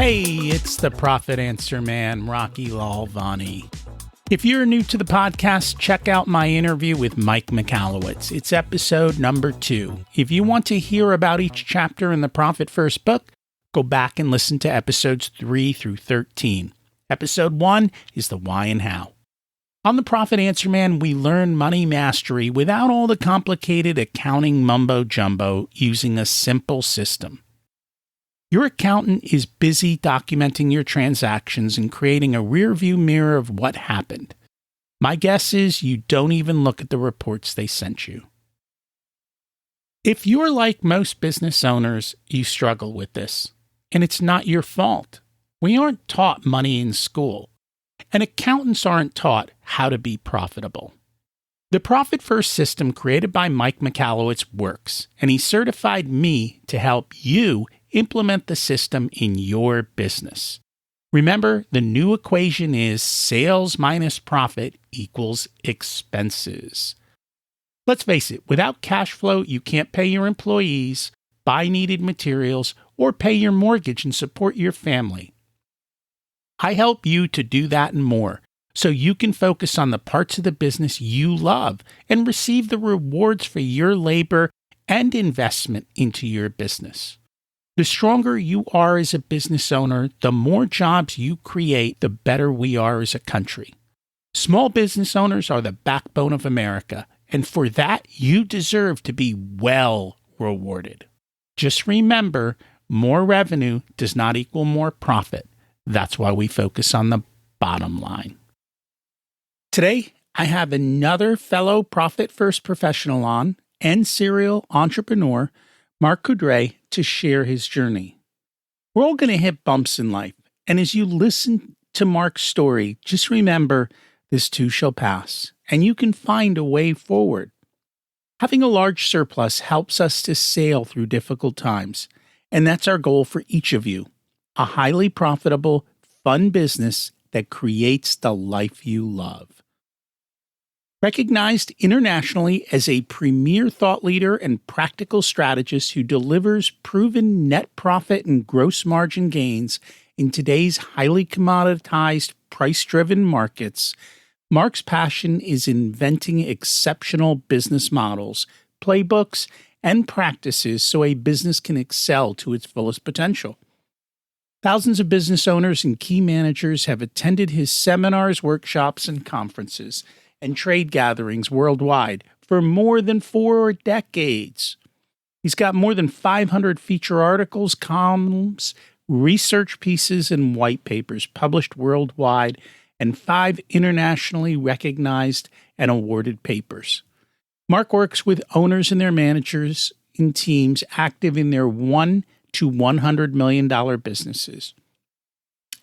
Hey, it's the Profit Answer Man, Rocky Lalvani. If you're new to the podcast, check out my interview with Mike Michalowicz. It's episode number 2. If you want to hear about each chapter in the Profit First book, go back and listen to episodes 3 through 13. Episode 1 is the why and how. On the Profit Answer Man, we learn money mastery without all the complicated accounting mumbo-jumbo using a simple system. Your accountant is busy documenting your transactions and creating a rearview mirror of what happened. My guess is you don't even look at the reports they sent you. If you're like most business owners, you struggle with this, and it's not your fault. We aren't taught money in school, and accountants aren't taught how to be profitable. The Profit First system created by Mike Michalowicz works, and he certified me to help you implement the system in your business. Remember, the new equation is sales minus profit equals expenses. Let's face it, without cash flow, you can't pay your employees, buy needed materials, or pay your mortgage and support your family. I help you to do that and more, so you can focus on the parts of the business you love and receive the rewards for your labor and investment into your business. The stronger you are as a business owner, the more jobs you create, the better we are as a country. Small business owners are the backbone of America, and for that, you deserve to be well rewarded. Just remember, more revenue does not equal more profit. That's why we focus on the bottom line. Today, I have another fellow Profit First professional on and serial entrepreneur, Mark Coudray, to share his journey. We're all going to hit bumps in life, and as you listen to Mark's story, just remember this too shall pass, and you can find a way forward. Having a large surplus helps us to sail through difficult times, and that's our goal for each of you. A highly profitable, fun business that creates the life you love. Recognized internationally as a premier thought leader and practical strategist who delivers proven net profit and gross margin gains in today's highly commoditized, price-driven markets, Mark's passion is inventing exceptional business models, playbooks, and practices so a business can excel to its fullest potential. Thousands of business owners and key managers have attended his seminars, workshops, and conferences and trade gatherings worldwide for more than 4 decades. He's got more than 500 feature articles, columns, research pieces, and white papers published worldwide, and 5 internationally recognized and awarded papers. Mark works with owners and their managers in teams active in their $1 to $100 million businesses.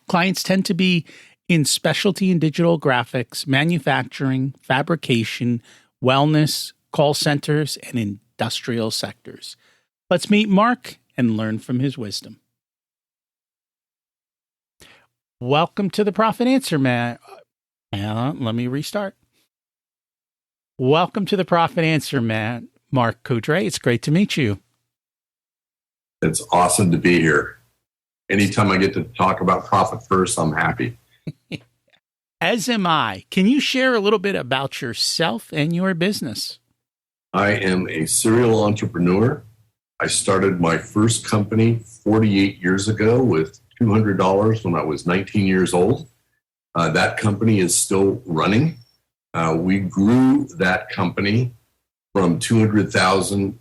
Clients tend to be in specialty and digital graphics, manufacturing, fabrication, wellness, call centers, and industrial sectors. Let's meet Mark and learn from his wisdom. Welcome to the Profit Answer Man. Let me restart. Welcome to the Profit Answer Man, Mark Coudray. It's great to meet you. It's awesome to be here. Anytime I get to talk about Profit First, I'm happy. As am I. Can you share a little bit about yourself and your business? I am a serial entrepreneur. I started my first company 48 years ago with $200 when I was 19 years old. That company is still running. We grew that company from 200,000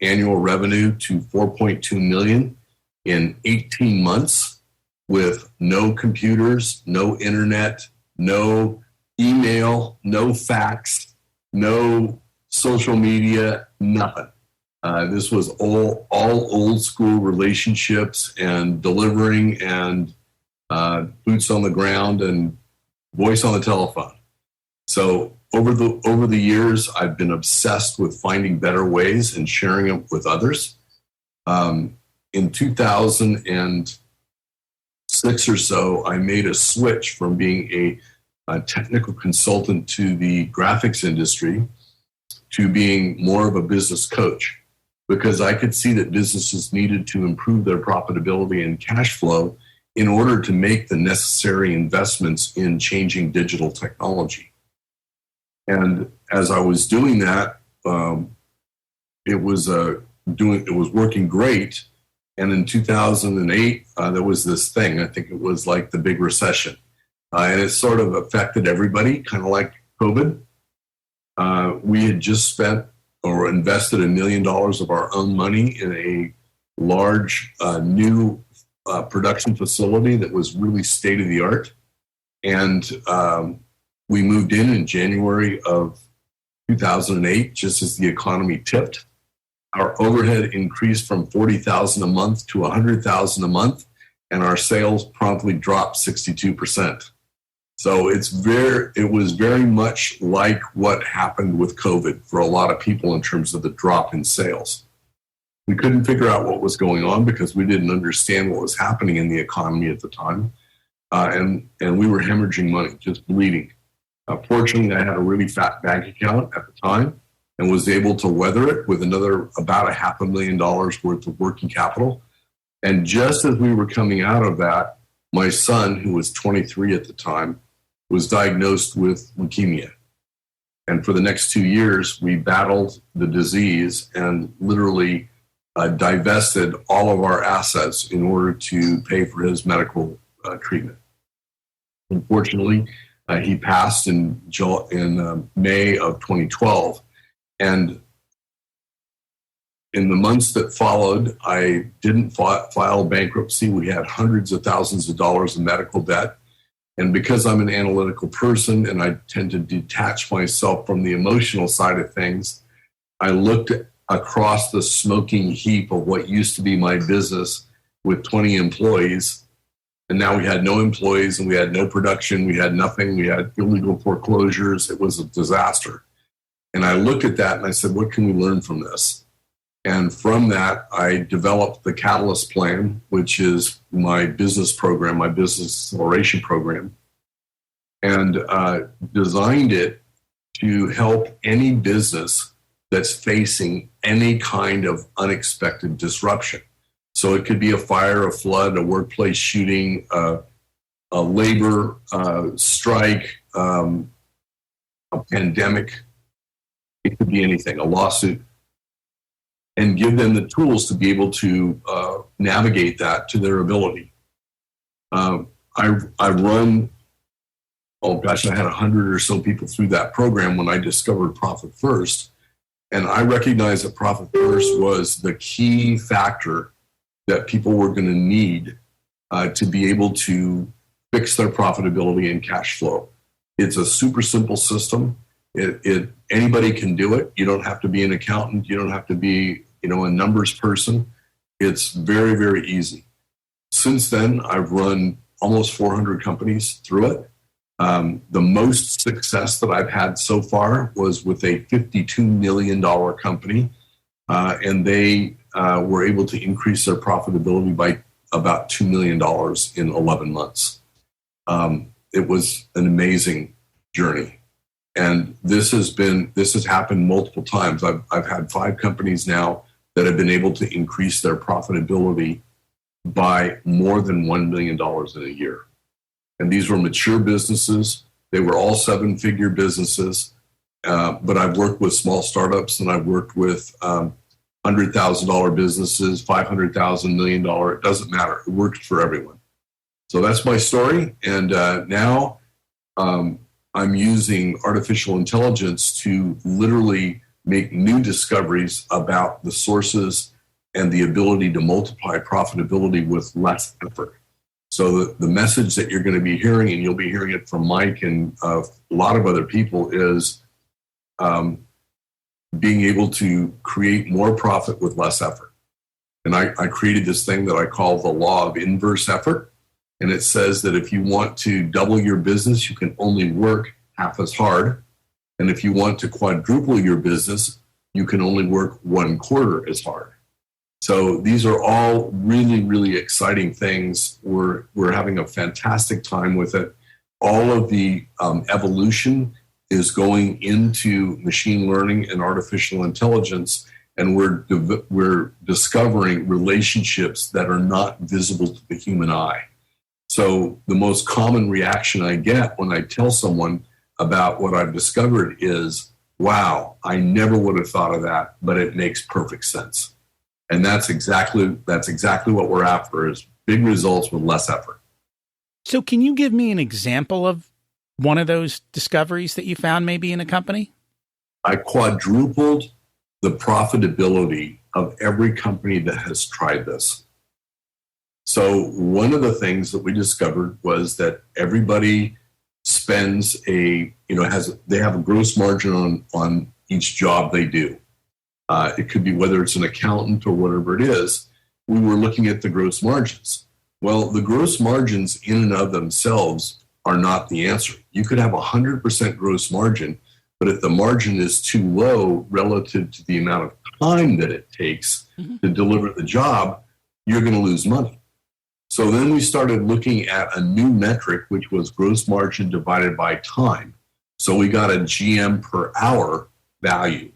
annual revenue to 4.2 million in 18 months with no computers, no internet, no email, no fax, no social media, nothing. This was all old school relationships and delivering and boots on the ground and voice on the telephone. So over the years, I've been obsessed with finding better ways and sharing them with others. In 2006 or so, I made a switch from being a technical consultant to the graphics industry to being more of a business coach. because I could see that businesses needed to improve their profitability and cash flow in order to make the necessary investments in changing digital technology. And as I was doing that, it was working great. And in 2008, there was this thing. I think it was like the big recession, and it sort of affected everybody, kind of like COVID. We had just spent or invested $1 million of our own money in a large new production facility that was really state of the art. And we moved in January of 2008, just as the economy tipped. Our overhead increased from $40,000 a month to $100,000 a month, and our sales promptly dropped 62%. So it was very much like what happened with COVID for a lot of people in terms of the drop in sales. We couldn't figure out what was going on because we didn't understand what was happening in the economy at the time. And we were hemorrhaging money, just bleeding. Fortunately, I had a really fat bank account at the time and was able to weather it with another about $500,000 worth of working capital. And just as we were coming out of that, my son, who was 23 at the time, was diagnosed with leukemia. And for the next 2 years, we battled the disease and literally divested all of our assets in order to pay for his medical treatment. Unfortunately, he passed in May of 2012. And in the months that followed, I didn't file bankruptcy. We had hundreds of thousands of dollars in medical debt. And because I'm an analytical person and I tend to detach myself from the emotional side of things, I looked across the smoking heap of what used to be my business with 20 employees. And now we had no employees and we had no production. We had nothing. We had illegal foreclosures. It was a disaster. And I looked at that and I said, what can we learn from this? And from that, I developed the Catalyst Plan, which is my business program, my business acceleration program, and designed it to help any business that's facing any kind of unexpected disruption. So it could be a fire, a flood, a workplace shooting, a labor strike, a pandemic. It could be anything, a lawsuit, and give them the tools to be able to navigate that to their ability. I run, I had 100 or so people through that program when I discovered Profit First. And I recognized that Profit First was the key factor that people were going to need to be able to fix their profitability and cash flow. It's a super simple system. Anybody can do it. You don't have to be an accountant. You don't have to be, a numbers person. It's very, very easy. Since then, I've run almost 400 companies through it. The most success that I've had so far was with a $52 million company, and they were able to increase their profitability by about $2 million in 11 months. It was an amazing journey. And this has happened multiple times. I've had 5 companies now that have been able to increase their profitability by more than $1 million in a year. And these were mature businesses. They were all 7-figure businesses. But I've worked with small startups and I've worked with $100,000 businesses, $500,000, $1 million. It doesn't matter. It works for everyone. So that's my story. And now I'm using artificial intelligence to literally make new discoveries about the sources and the ability to multiply profitability with less effort. So the message that you're going to be hearing, and you'll be hearing it from Mike and a lot of other people, is being able to create more profit with less effort. And I created this thing that I call the law of inverse effort. And it says that if you want to double your business, you can only work half as hard. And if you want to quadruple your business, you can only work 1/4 as hard. So these are all really, really exciting things. We're having a fantastic time with it. All of the evolution is going into machine learning and artificial intelligence. and we're discovering relationships that are not visible to the human eye. So the most common reaction I get when I tell someone about what I've discovered is, wow, I never would have thought of that, but it makes perfect sense. And that's exactly what we're after, is big results with less effort. So can you give me an example of one of those discoveries that you found maybe in a company? I quadrupled the profitability of every company that has tried this. So one of the things that we discovered was that everybody spends they have a gross margin on each job they do. It could be whether it's an accountant or whatever it is. We were looking at the gross margins. Well, the gross margins in and of themselves are not the answer. You could have 100% gross margin, but if the margin is too low relative to the amount of time that it takes to deliver the job, you're going to lose money. So then we started looking at a new metric, which was gross margin divided by time. So we got a GM per hour value.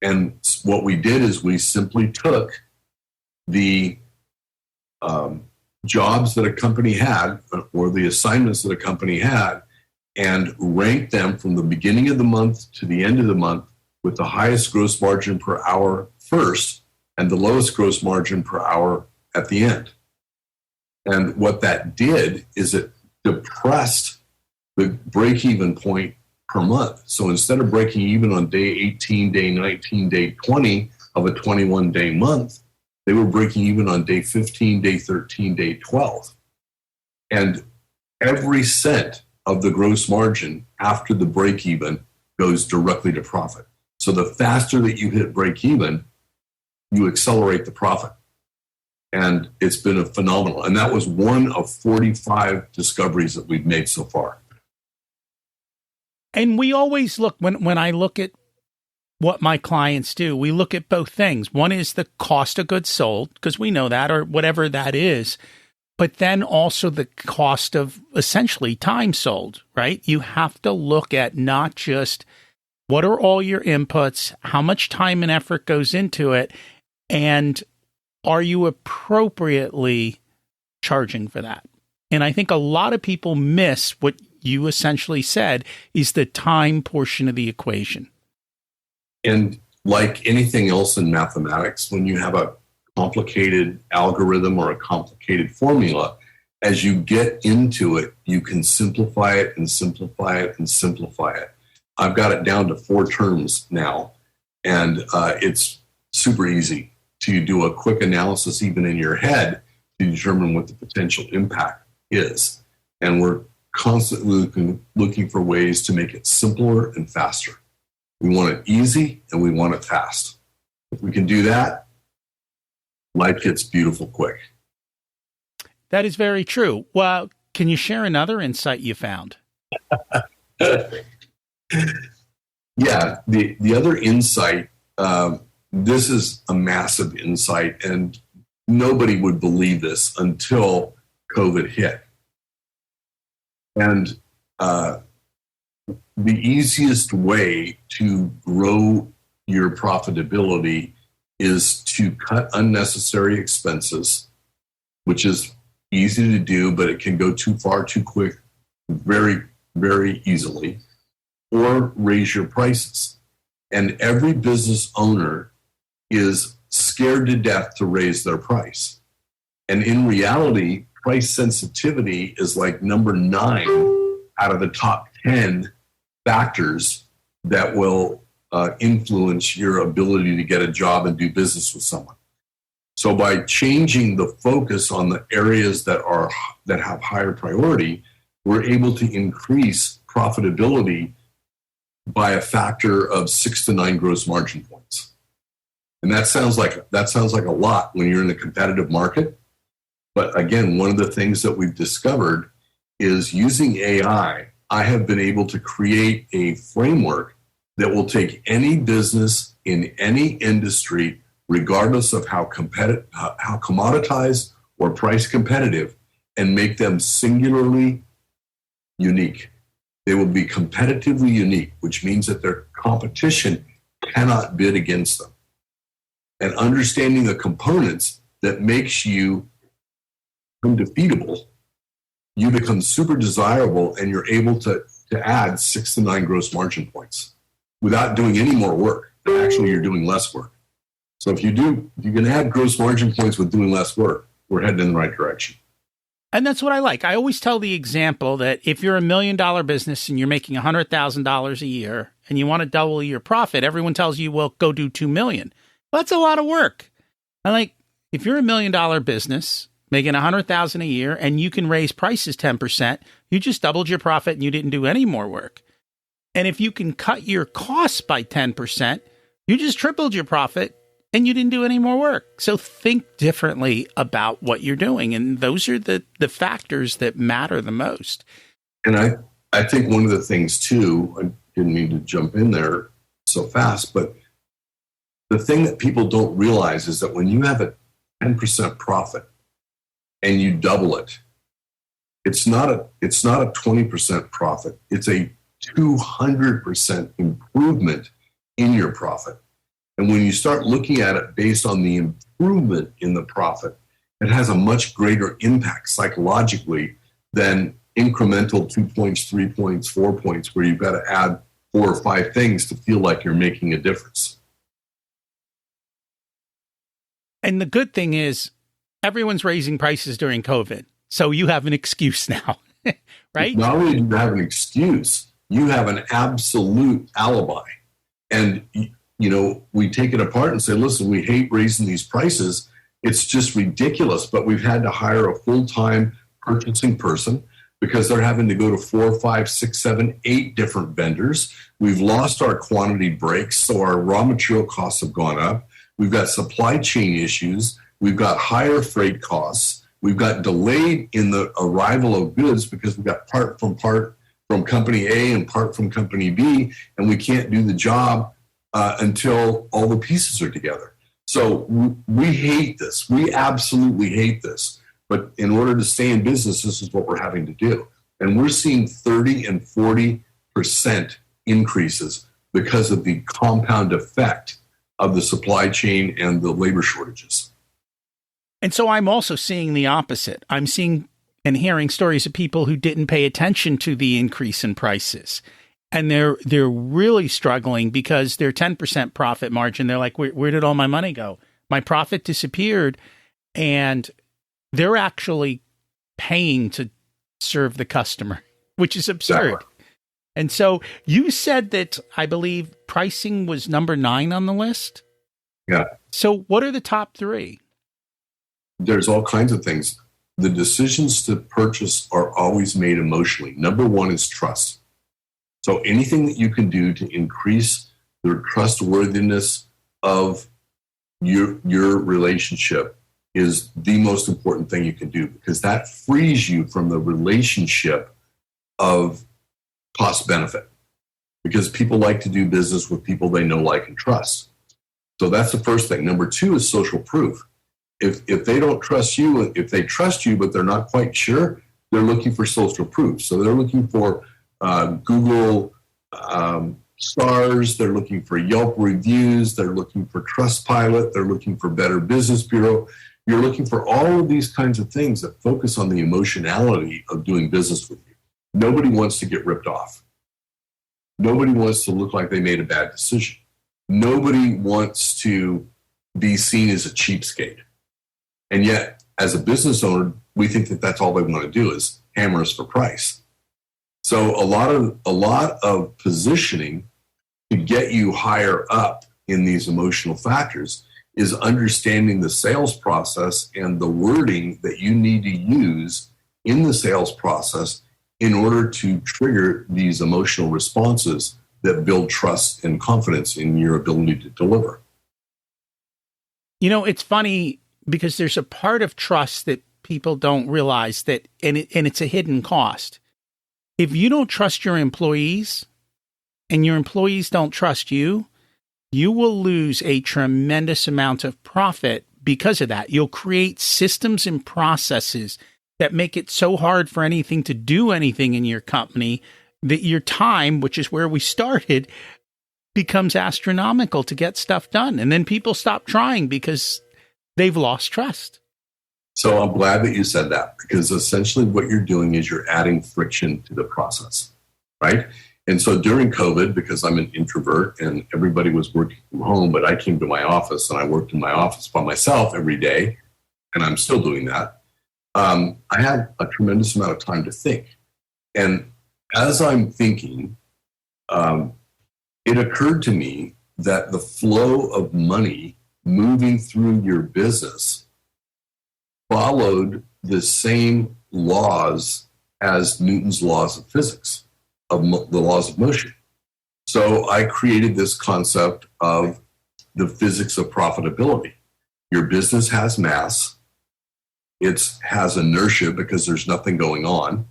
And what we did is we simply took the jobs that a company had, or the assignments that a company had, and ranked them from the beginning of the month to the end of the month with the highest gross margin per hour first and the lowest gross margin per hour at the end. And what that did is it depressed the break-even point per month. So instead of breaking even on day 18, day 19, day 20 of a 21-day month, they were breaking even on day 15, day 13, day 12. And every cent of the gross margin after the break-even goes directly to profit. So the faster that you hit break-even, you accelerate the profit. And it's been a phenomenal. And that was one of 45 discoveries that we've made so far. And we always look, when I look at what my clients do, we look at both things. One is the cost of goods sold, because we know that, or whatever that is, but then also the cost of essentially time sold, right? You have to look at not just what are all your inputs, how much time and effort goes into it, and are you appropriately charging for that? And I think a lot of people miss what you essentially said is the time portion of the equation. And like anything else in mathematics, when you have a complicated algorithm or a complicated formula, as you get into it, you can simplify it and simplify it and simplify it. I've got it down to 4 terms now, and it's super easy to do a quick analysis even in your head to determine what the potential impact is. And we're constantly looking for ways to make it simpler and faster. We want it easy and we want it fast. If we can do that, life gets beautiful quick. That is very true. Well, can you share another insight you found? Yeah, the other insight, this is a massive insight, and nobody would believe this until COVID hit. And the easiest way to grow your profitability is to cut unnecessary expenses, which is easy to do, but it can go too far too quick very, very easily, or raise your prices. And every business owner is scared to death to raise their price. And in reality, price sensitivity is like number 9 out of the top 10 factors that will influence your ability to get a job and do business with someone. So by changing the focus on the areas that have higher priority, we're able to increase profitability by a factor of 6 to 9 gross margin points. And that sounds like a lot when you're in a competitive market. But again, one of the things that we've discovered is using AI, I have been able to create a framework that will take any business in any industry, regardless of how commoditized or price competitive, and make them singularly unique. They will be competitively unique, which means that their competition cannot bid against them. and understanding the components that makes you undefeatable, you become super desirable, and you're able to add 6 to 9 gross margin points without doing any more work. Actually, you're doing less work. So if you can add gross margin points with doing less work, we're heading in the right direction. And that's what I like. I always tell the example that if you're $1 million business and you're making $100,000 a year and you want to double your profit, everyone tells you, well, go do 2 million. Well, that's a lot of work. I like, if you're $1 million business making $100,000 a year and you can raise prices 10%, you just doubled your profit and you didn't do any more work. And if you can cut your costs by 10%, you just tripled your profit and you didn't do any more work. So think differently about what you're doing. And those are the factors that matter the most. And I think one of the things too, I didn't mean to jump in there so fast, but the thing that people don't realize is that when you have a 10% profit and you double it, it's not a 20% profit. It's a 200% improvement in your profit. And when you start looking at it based on the improvement in the profit, it has a much greater impact psychologically than incremental 2 points, 3 points, 4 points, where you've got to add 4 or 5 things to feel like you're making a difference. And the good thing is everyone's raising prices during COVID. So you have an excuse now, right? Not only do you have an excuse, you have an absolute alibi. And we take it apart and say, listen, we hate raising these prices. It's just ridiculous. But we've had to hire a full-time purchasing person because they're having to go to 4, 5, 6, 7, 8 different vendors. We've lost our quantity breaks, so our raw material costs have gone up. We've got supply chain issues. We've got higher freight costs. We've got delayed in the arrival of goods because we've got part from company A and part from company B, and we can't do the job until all the pieces are together. So we hate this. We absolutely hate this. But in order to stay in business, this is what we're having to do. And we're seeing 30 and 40% increases because of the compound effect of the supply chain and the labor shortages. And so I'm also seeing the opposite. I'm seeing and hearing stories of people who didn't pay attention to the increase in prices. And they're really struggling because their 10% profit margin, they're like, where did all my money go? My profit disappeared. And they're actually paying to serve the customer, which is absurd. Exactly. And so you said that, I believe, pricing was number 9 on the list. Yeah. So what are the top 3? There's all kinds of things. The decisions to purchase are always made emotionally. Number 1 is trust. So anything that you can do to increase the trustworthiness of your relationship is the most important thing you can do, because that frees you from the relationship of cost benefit, because people like to do business with people they know, like, and trust. So that's the first thing. Number 2 is social proof. If they don't trust you, if they trust you but they're not quite sure, they're looking for social proof. So they're looking for Google stars, they're looking for Yelp reviews, they're looking for Trustpilot, they're looking for Better Business Bureau. You're looking for all of these kinds of things that focus on the emotionality of doing business with you. Nobody wants to get ripped off. Nobody wants to look like they made a bad decision. Nobody wants to be seen as a cheapskate. And yet, as a business owner, we think that that's all they want to do is hammer us for price. So a lot of positioning to get you higher up in these emotional factors is understanding the sales process and the wording that you need to use in the sales process in order to trigger these emotional responses that build trust and confidence in your ability to deliver. It's funny because there's a part of trust that people don't realize that, and it's a hidden cost. If you don't trust your employees and your employees don't trust you, you will lose a tremendous amount of profit because of that. You'll create systems and processes that make it so hard for anything to do anything in your company that your time, which is where we started, becomes astronomical to get stuff done. And then people stop trying because they've lost trust. So I'm glad that you said that, because essentially what you're doing is you're adding friction to the process, right? And so during COVID, because I'm an introvert and everybody was working from home, but I came to my office and I worked in my office by myself every day, and I'm still doing that. I had a tremendous amount of time to think. And as I'm thinking, it occurred to me that the flow of money moving through your business followed the same laws as Newton's laws of physics, of the laws of motion. So I created this concept of the physics of profitability. Your business has mass. It has inertia because there's nothing going on.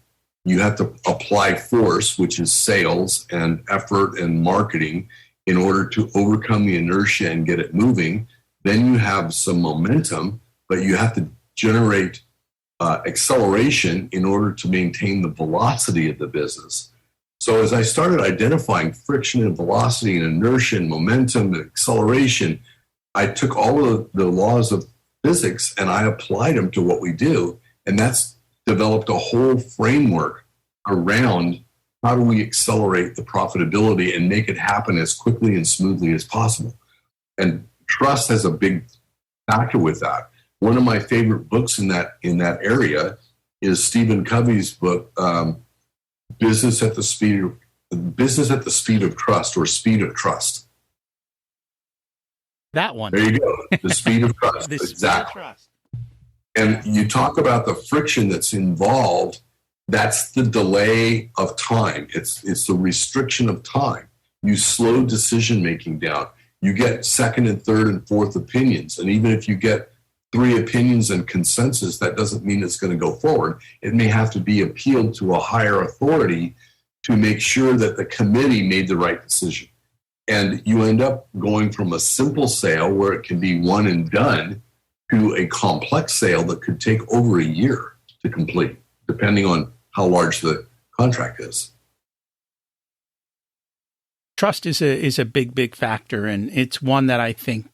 You have to apply force, which is sales and effort and marketing, in order to overcome the inertia and get it moving. Then you have some momentum, but you have to generate acceleration in order to maintain the velocity of the business. So as I started identifying friction and velocity and inertia and momentum and acceleration, I took all of the laws of physics and I applied them to what we do. And that's developed a whole framework around how do we accelerate the profitability and make it happen as quickly and smoothly as possible. And trust has a big factor with that. One of my favorite books in that area is Stephen Covey's book, Business at the Speed of Trust, or Speed of Trust. That one. There you go. The Speed of Trust. The exactly. Speed of Trust. And you talk about the friction that's involved. That's the delay of time. It's the restriction of time. You slow decision making down. You get second and third and fourth opinions. And even if you get 3 opinions and consensus, that doesn't mean it's going to go forward. It may have to be appealed to a higher authority to make sure that the committee made the right decision. And you end up going from a simple sale where it can be one and done to a complex sale that could take over a year to complete, depending on how large the contract is. Trust is a big factor, and it's one that I think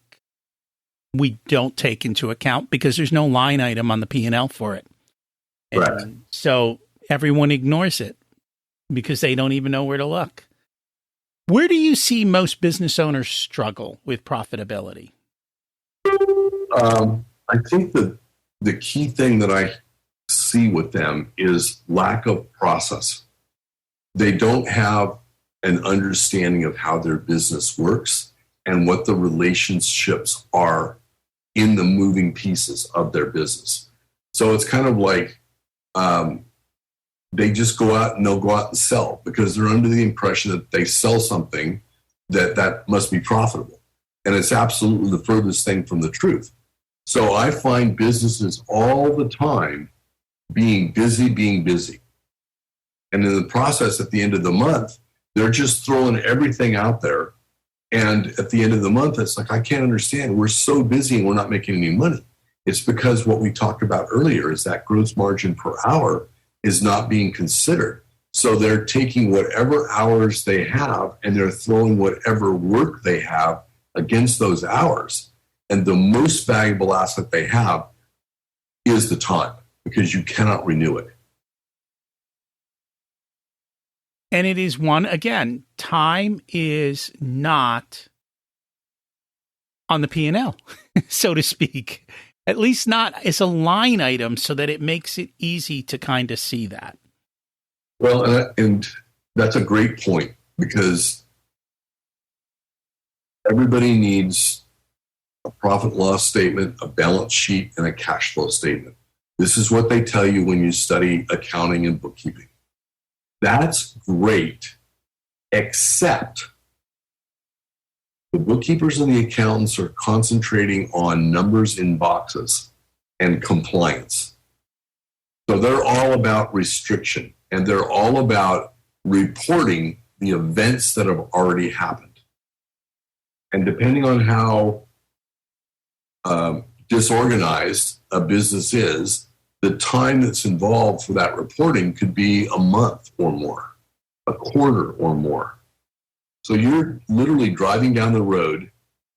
we don't take into account because there's no line item on the P&L for it. Right. And so everyone ignores it because they don't even know where to look. Where do you see most business owners struggle with profitability? I think that the key thing that I see with them is lack of process. They don't have an understanding of how their business works and what the relationships are in the moving pieces of their business. So it's kind of like they just go out and they'll go out and sell because they're under the impression that they sell something that must be profitable. And it's absolutely the furthest thing from the truth. So I find businesses all the time being busy. And in the process, at the end of the month, they're just throwing everything out there. And at the end of the month, it's like, I can't understand. We're so busy and we're not making any money. It's because what we talked about earlier is that gross margin per hour is not being considered. So they're taking whatever hours they have and they're throwing whatever work they have against those hours. And the most valuable asset they have is the time, because you cannot renew it. And it is one, again, time is not on the P&L, so to speak. At least not as a line item so that it makes it easy to kind of see that. Well, and that's a great point, because everybody needs a profit loss statement, a balance sheet, and a cash flow statement. This is what they tell you when you study accounting and bookkeeping. That's great, except the bookkeepers and the accountants are concentrating on numbers in boxes and compliance. So they're all about restriction, and they're all about reporting the events that have already happened. And depending on how disorganized a business is, the time that's involved for that reporting could be a month or more, a quarter or more. So you're literally driving down the road,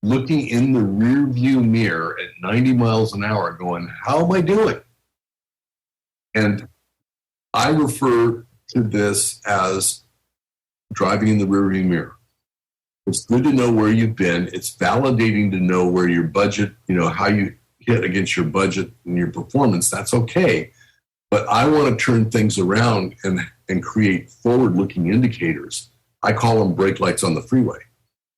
looking in the rear view mirror at 90 miles an hour going, how am I doing? And I refer to this as driving in the rear view mirror. It's good to know where you've been. It's validating to know where your budget, how you hit against your budget and your performance. That's okay. But I want to turn things around and create forward-looking indicators. I call them brake lights on the freeway.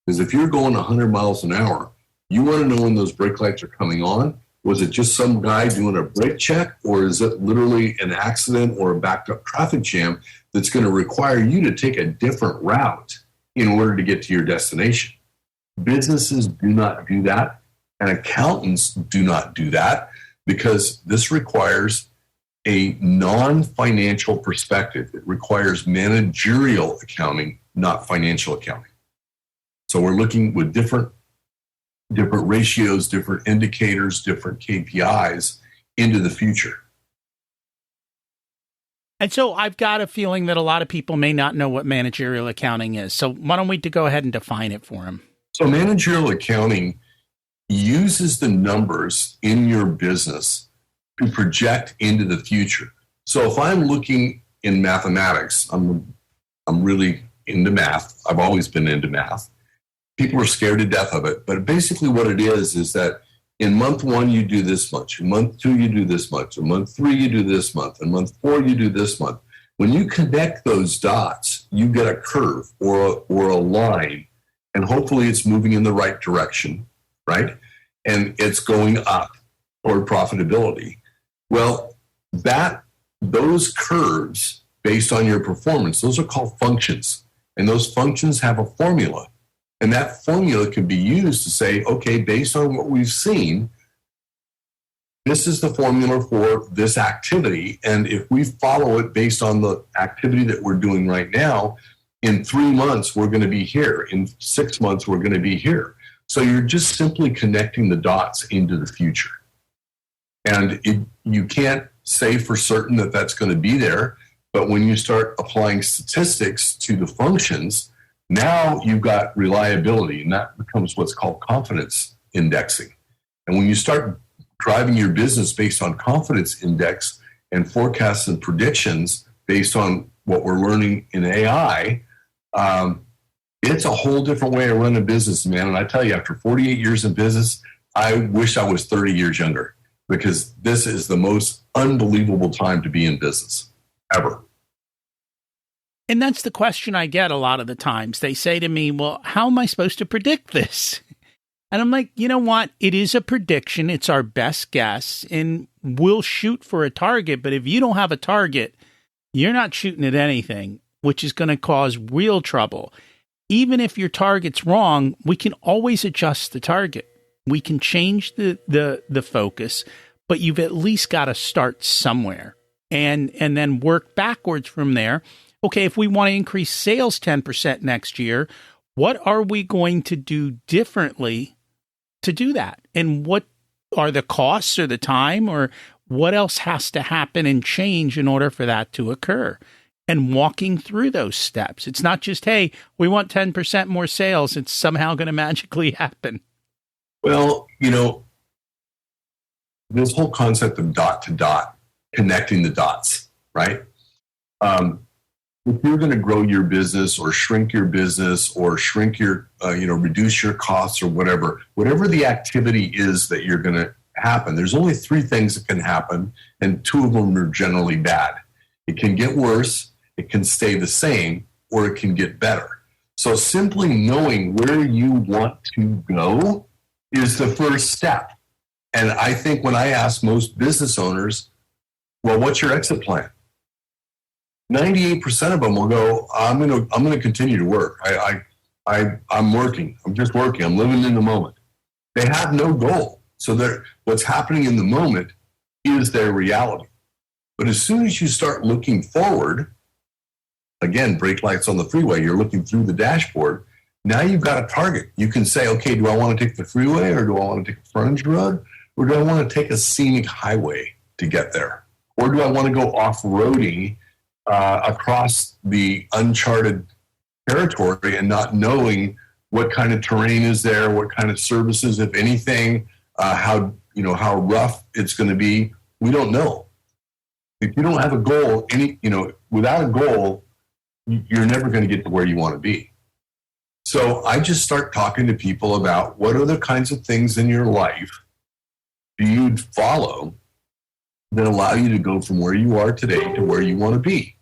Because if you're going 100 miles an hour, you want to know when those brake lights are coming on. Was it just some guy doing a brake check, or is it literally an accident or a backed up traffic jam that's going to require you to take a different route in order to get to your destination? Businesses do not do that, and accountants do not do that, because this requires a non-financial perspective. It requires managerial accounting, not financial accounting. So we're looking with different ratios, different indicators, different KPIs into the future. And so I've got a feeling that a lot of people may not know what managerial accounting is. So why don't we go ahead and define it for them? So managerial accounting uses the numbers in your business to project into the future. So if I'm looking in mathematics, I'm really into math. I've always been into math. People are scared to death of it. But basically what it is that in month 1, you do this much. In month 2, you do this much. In month 3, you do this month. In month 4, you do this month. When you connect those dots, you get a curve or a line, and hopefully it's moving in the right direction, right? And it's going up toward profitability. Well, those curves based on your performance, those are called functions. And those functions have a formula. And that formula can be used to say, okay, based on what we've seen, this is the formula for this activity. And if we follow it based on the activity that we're doing right now, in 3 months, we're going to be here. In 6 months, we're going to be here. So you're just simply connecting the dots into the future. And you can't say for certain that that's going to be there. But when you start applying statistics to the functions, now you've got reliability, and that becomes what's called confidence indexing. And when you start driving your business based on confidence index and forecasts and predictions based on what we're learning in AI, it's a whole different way of running a business, man. And I tell you, after 48 years in business, I wish I was 30 years younger, because this is the most unbelievable time to be in business ever. And that's the question I get a lot of the times. They say to me, well, how am I supposed to predict this? And I'm like, you know what? It is a prediction. It's our best guess. And we'll shoot for a target. But if you don't have a target, you're not shooting at anything, which is going to cause real trouble. Even if your target's wrong, we can always adjust the target. We can change the focus, but you've at least got to start somewhere and then work backwards from there. Okay, if we want to increase sales 10% next year, what are we going to do differently to do that? And what are the costs or the time, or what else has to happen and change in order for that to occur? And walking through those steps. It's not just, hey, we want 10% more sales. It's somehow going to magically happen. Well, this whole concept of dot to dot, connecting the dots, right? If you're going to grow your business or shrink your business or shrink your, reduce your costs or whatever the activity is that you're going to happen, there's only 3 things that can happen, and 2 of them are generally bad. It can get worse, it can stay the same, or it can get better. So simply knowing where you want to go is the first step. And I think when I ask most business owners, well, what's your exit plan? 98% of them will go, I'm going to continue to work. I'm working. I'm just working. I'm living in the moment. They have no goal. So what's happening in the moment is their reality. But as soon as you start looking forward, again, brake lights on the freeway, you're looking through the dashboard. Now you've got a target. You can say, okay, do I want to take the freeway, or do I want to take a frontage road, or do I want to take a scenic highway to get there? Or do I want to go off-roading across the uncharted territory and not knowing what kind of terrain is there, what kind of services, if anything, how rough it's going to be. We don't know. If you don't have a goal, without a goal, you're never going to get to where you want to be. So I just start talking to people about what are the kinds of things in your life do you follow that allow you to go from where you are today to where you want to be.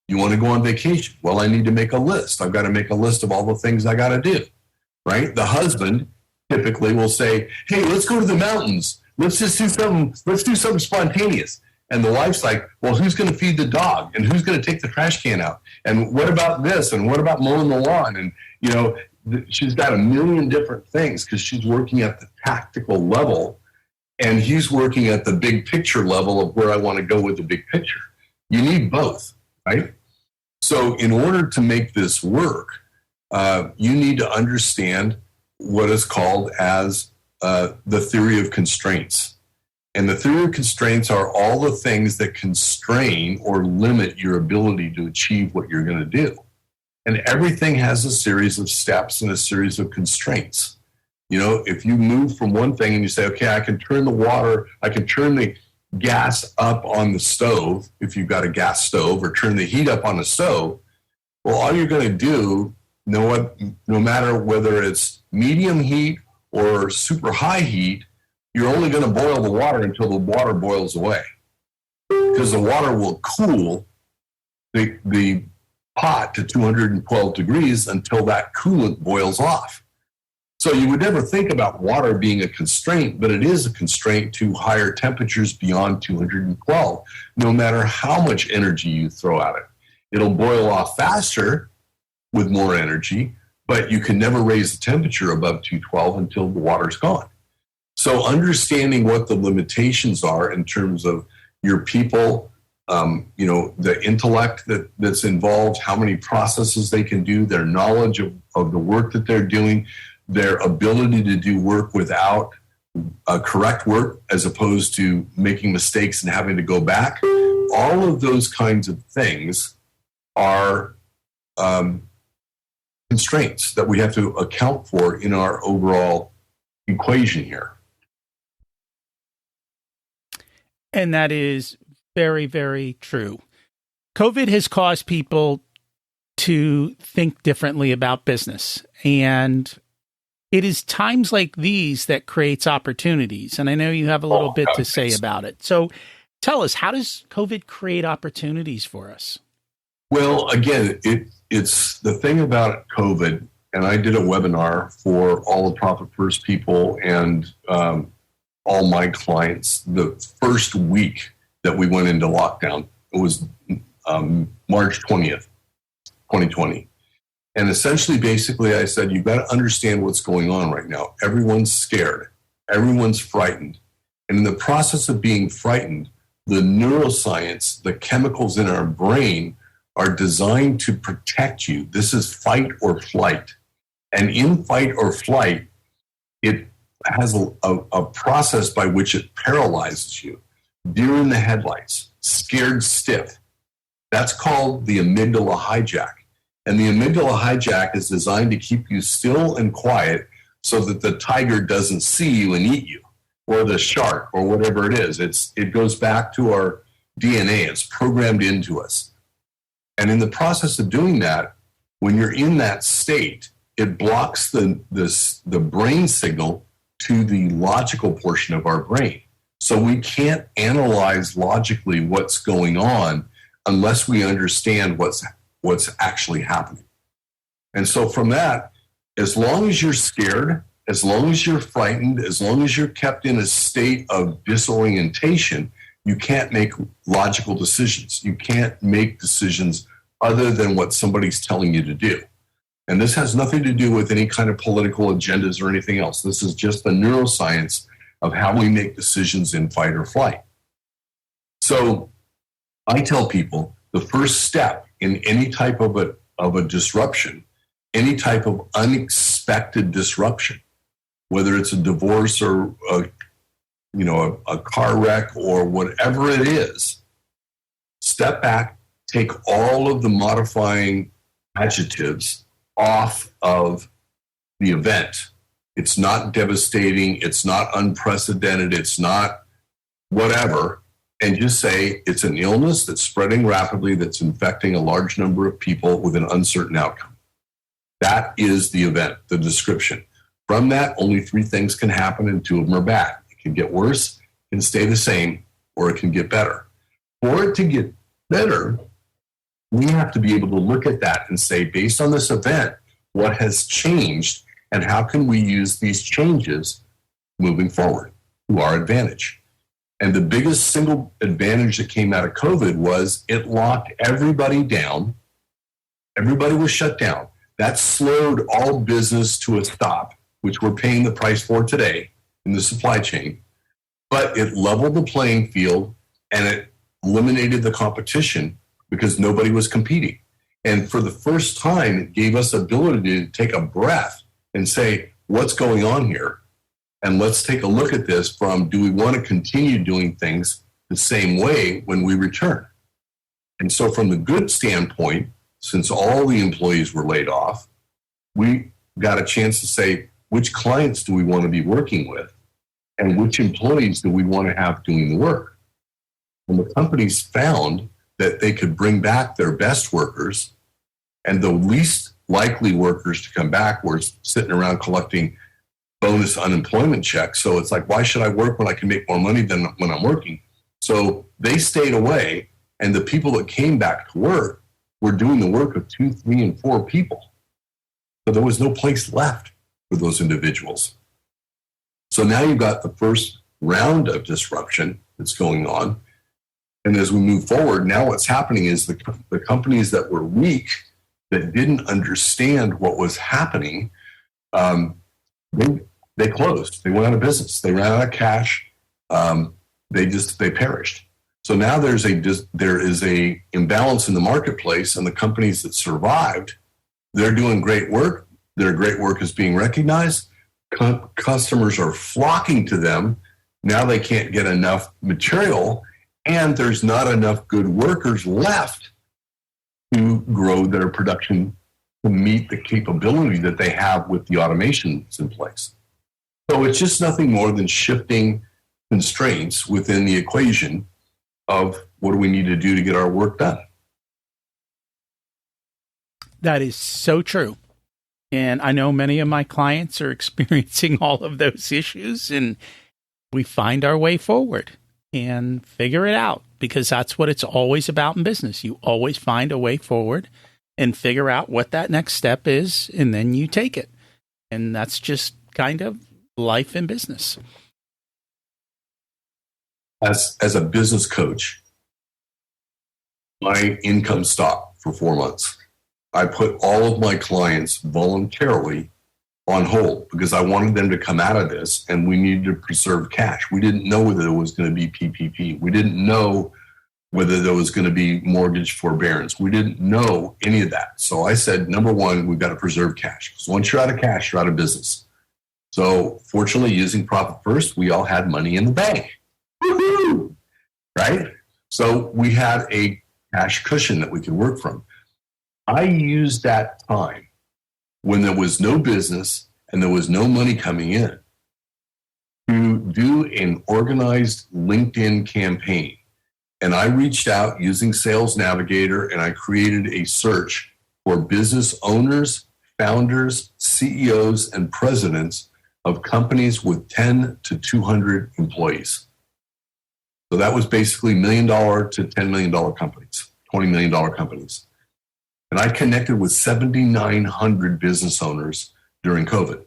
You want to go on vacation. Well, I need to make a list. I've got to make a list of all the things I got to do, right? The husband typically will say, hey, let's go to the mountains. Let's do something spontaneous. And the wife's like, well, who's going to feed the dog? And who's going to take the trash can out? And what about this? And what about mowing the lawn? And, she's got a million different things because she's working at the tactical level. And he's working at the big picture level of where I want to go with the big picture. You need both, right? So in order to make this work, you need to understand what is called as the theory of constraints. And the theory of constraints are all the things that constrain or limit your ability to achieve what you're going to do. And everything has a series of steps and a series of constraints. If you move from one thing and you say, okay, I can turn the gas up on the stove, if you've got a gas stove, or turn the heat up on the stove, well, all you're going to do, no matter whether it's medium heat or super high heat, you're only going to boil the water until the water boils away. Because the water will cool the pot to 212 degrees until that coolant boils off. So you would never think about water being a constraint, but it is a constraint to higher temperatures beyond 212, no matter how much energy you throw at it. It'll boil off faster with more energy, but you can never raise the temperature above 212 until the water's gone. So understanding what the limitations are in terms of your people, the intellect that's involved, how many processes they can do, their knowledge of the work that they're doing, their ability to do work without correct work as opposed to making mistakes and having to go back. All of those kinds of things are constraints that we have to account for in our overall equation here. And that is very, very true. COVID has caused people to think differently about business. And it is times like these that creates opportunities. And I know you have a little bit to say about it. So tell us, how does COVID create opportunities for us? Well, again, it's the thing about COVID, and I did a webinar for all the Profit First people and all my clients the first week that we went into lockdown. It was March 20th, 2020. And essentially, basically, I said, you've got to understand what's going on right now. Everyone's scared. Everyone's frightened. And in the process of being frightened, the neuroscience, the chemicals in our brain are designed to protect you. This is fight or flight. And in fight or flight, it has a process by which it paralyzes you. Deer in the headlights, scared stiff. That's called the amygdala hijack. And the amygdala hijack is designed to keep you still and quiet so that the tiger doesn't see you and eat you, or the shark, or whatever it is. It goes back to our DNA. It's programmed into us. And in the process of doing that, when you're in that state, it blocks the brain signal to the logical portion of our brain. So we can't analyze logically what's going on unless we understand what's actually happening. And so from that, as long as you're scared, as long as you're frightened, as long as you're kept in a state of disorientation, you can't make logical decisions. You can't make decisions other than what somebody's telling you to do. And this has nothing to do with any kind of political agendas or anything else. This is just the neuroscience of how we make decisions in fight or flight. So I tell people the first step in any type of a disruption, any type of unexpected disruption, whether it's a divorce or a car wreck or whatever it is, step back, take all of the modifying adjectives off of the event. It's not devastating. It's not unprecedented. It's not whatever. And just say it's an illness that's spreading rapidly, that's infecting a large number of people with an uncertain outcome. That is the event, the description. From that, only three things can happen, and two of them are bad. It can get worse, it can stay the same, or it can get better. For it to get better, we have to be able to look at that and say, based on this event, what has changed, and how can we use these changes moving forward to our advantage? And the biggest single advantage that came out of COVID was it locked everybody down. Everybody was shut down. That slowed all business to a stop, which we're paying the price for today in the supply chain. But it leveled the playing field and it eliminated the competition because nobody was competing. And for the first time, it gave us the ability to take a breath and say, what's going on here? And let's take a look at this from, do we want to continue doing things the same way when we return? And so from the good standpoint, since all the employees were laid off, we got a chance to say, which clients do we want to be working with? And which employees do we want to have doing the work? And the companies found that they could bring back their best workers, and the least likely workers to come back were sitting around collecting bonus unemployment checks. So it's like, why should I work when I can make more money than when I'm working? So they stayed away, and the people that came back to work were doing the work of 2, 3, and 4 people. So there was no place left for those individuals. So now you've got the first round of disruption that's going on. And as we move forward, now what's happening is the companies that were weak, that didn't understand what was happening, they closed. They went out of business. They ran out of cash. They perished. So now there is a imbalance in the marketplace, and the companies that survived, they're doing great work. Their great work is being recognized. Customers are flocking to them. Now they can't get enough material, and there's not enough good workers left to grow their production to meet the capability that they have with the automations in place. So it's just nothing more than shifting constraints within the equation of what do we need to do to get our work done. That is so true. And I know many of my clients are experiencing all of those issues, and we find our way forward and figure it out, because that's what it's always about in business. You always find a way forward and figure out what that next step is, and then you take it. And that's just kind of life in business. As a business coach, my income stopped for 4 months. I put all of my clients voluntarily on hold because I wanted them to come out of this, and we needed to preserve cash. We didn't know whether there was going to be PPP. We didn't know whether there was going to be mortgage forbearance. We didn't know any of that. So I said, number one, we've got to preserve cash, because once you're out of cash, you're out of business. So fortunately, using Profit First, we all had money in the bank. Woohoo! Right? So we had a cash cushion that we could work from. I used that time when there was no business and there was no money coming in to do an organized LinkedIn campaign. And I reached out using Sales Navigator, and I created a search for business owners, founders, CEOs, and presidents of companies with 10 to 200 employees. So that was basically $1 million to $10 million companies, $20 million companies. And I connected with 7,900 business owners during COVID.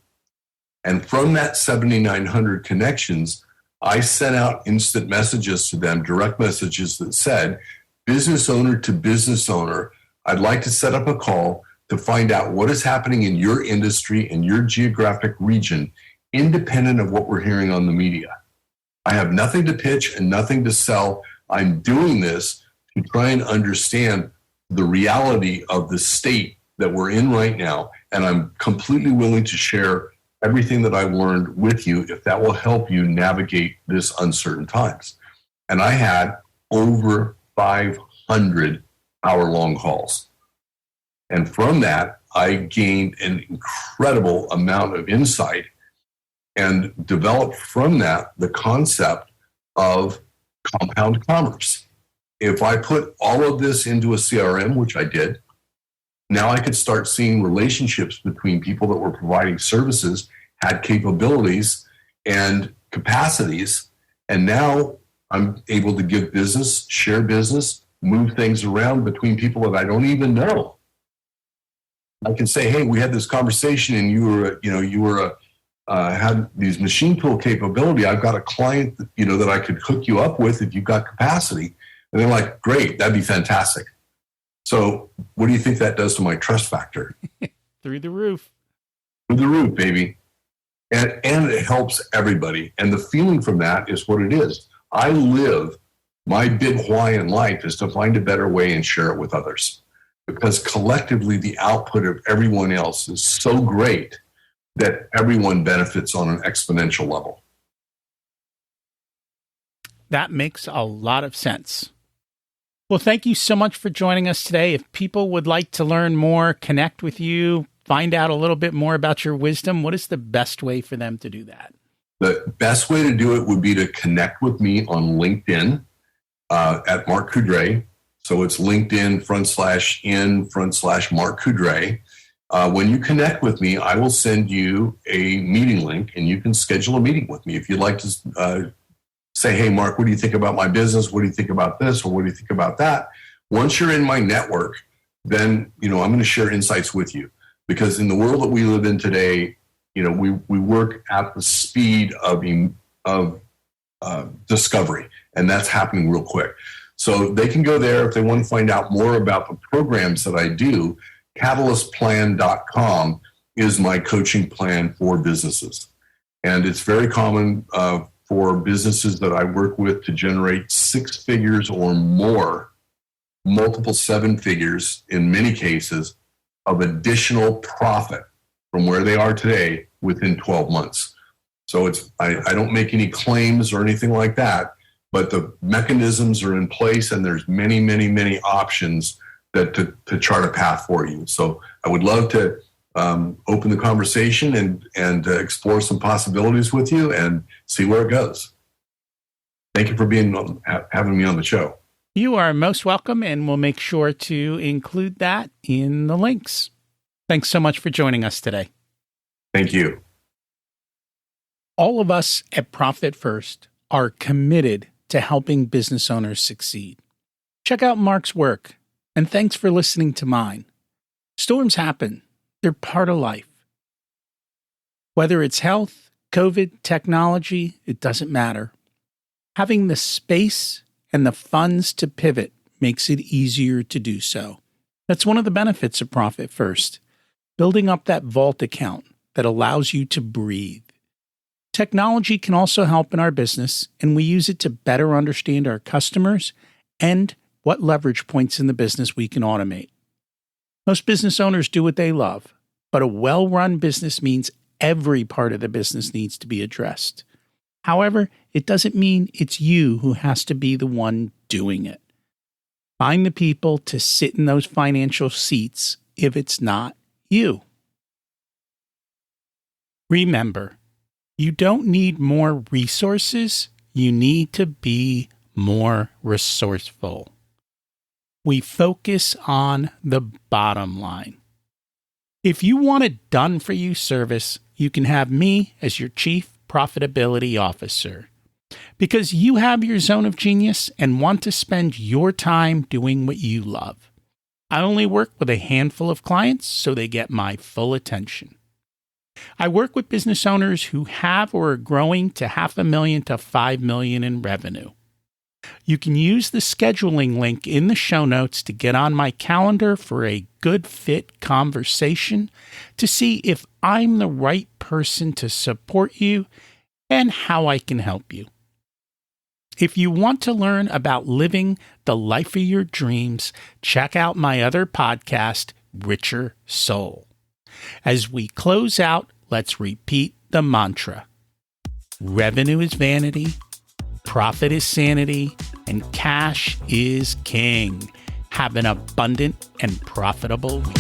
And from that 7,900 connections, I sent out instant messages to them, direct messages that said, business owner to business owner, I'd like to set up a call to find out what is happening in your industry and your geographic region, independent of what we're hearing on the media. I have nothing to pitch and nothing to sell. I'm doing this to try and understand the reality of the state that we're in right now. And I'm completely willing to share everything that I've learned with you if that will help you navigate this uncertain times. And I had over 500 hour-long calls. And from that, I gained an incredible amount of insight and developed from that the concept of compound commerce. If I put all of this into a CRM, which I did, now I could start seeing relationships between people that were providing services, had capabilities and capacities. And now I'm able to give business, share business, move things around between people that I don't even know. I can say, hey, we had this conversation and you had these machine tool capability. I've got a client that I could hook you up with if you've got capacity. And they're like, great, that'd be fantastic. So what do you think that does to my trust factor? Through the roof. Through the roof, baby. And it helps everybody. And the feeling from that is what it is. I live, my big why in life is to find a better way and share it with others. Because collectively, the output of everyone else is so great that everyone benefits on an exponential level. That makes a lot of sense. Well, thank you so much for joining us today. If people would like to learn more, connect with you, find out a little bit more about your wisdom, what is the best way for them to do that? The best way to do it would be to connect with me on LinkedIn at Mark Coudray. So it's LinkedIn /in/Mark Coudray. When you connect with me, I will send you a meeting link and you can schedule a meeting with me. If you'd like to say, hey, Mark, what do you think about my business? What do you think about this? Or what do you think about that? Once you're in my network, then, I'm going to share insights with you. Because in the world that we live in today, we work at the speed of discovery, and that's happening real quick. So they can go there if they want to find out more about the programs that I do. CatalystPlan.com is my coaching plan for businesses. And it's very common for businesses that I work with to generate 6 figures or more, multiple 7 figures in many cases, of additional profit from where they are today within 12 months. So I don't make any claims or anything like that, but the mechanisms are in place and there's many, many, many options that to chart a path for you. So I would love to open the conversation and explore some possibilities with you and see where it goes. Thank you for having me on the show. You are most welcome, and we'll make sure to include that in the links. Thanks so much for joining us today. Thank you. All of us at Profit First are committed to helping business owners succeed. Check out Mark's work, and thanks for listening to mine. Storms happen. They're part of life. Whether it's health, COVID, technology, it doesn't matter. Having the space and the funds to pivot makes it easier to do so. That's one of the benefits of Profit First, building up that vault account that allows you to breathe. Technology can also help in our business, and we use it to better understand our customers and what leverage points in the business we can automate. Most business owners do what they love, but a well-run business means every part of the business needs to be addressed. However, it doesn't mean it's you who has to be the one doing it. Find the people to sit in those financial seats if it's not you. Remember, you don't need more resources, you need to be more resourceful. We focus on the bottom line. If you want a done-for-you service, you can have me as your Chief Profitability Officer. Because you have your zone of genius and want to spend your time doing what you love. I only work with a handful of clients, so they get my full attention. I work with business owners who have or are growing to $500,000 to $5 million in revenue. You can use the scheduling link in the show notes to get on my calendar for a good fit conversation to see if I'm the right person to support you and how I can help you. If you want to learn about living the life of your dreams, check out my other podcast, Richer Soul. As we close out, let's repeat the mantra. Revenue is vanity, profit is sanity, and cash is king. Have an abundant and profitable week.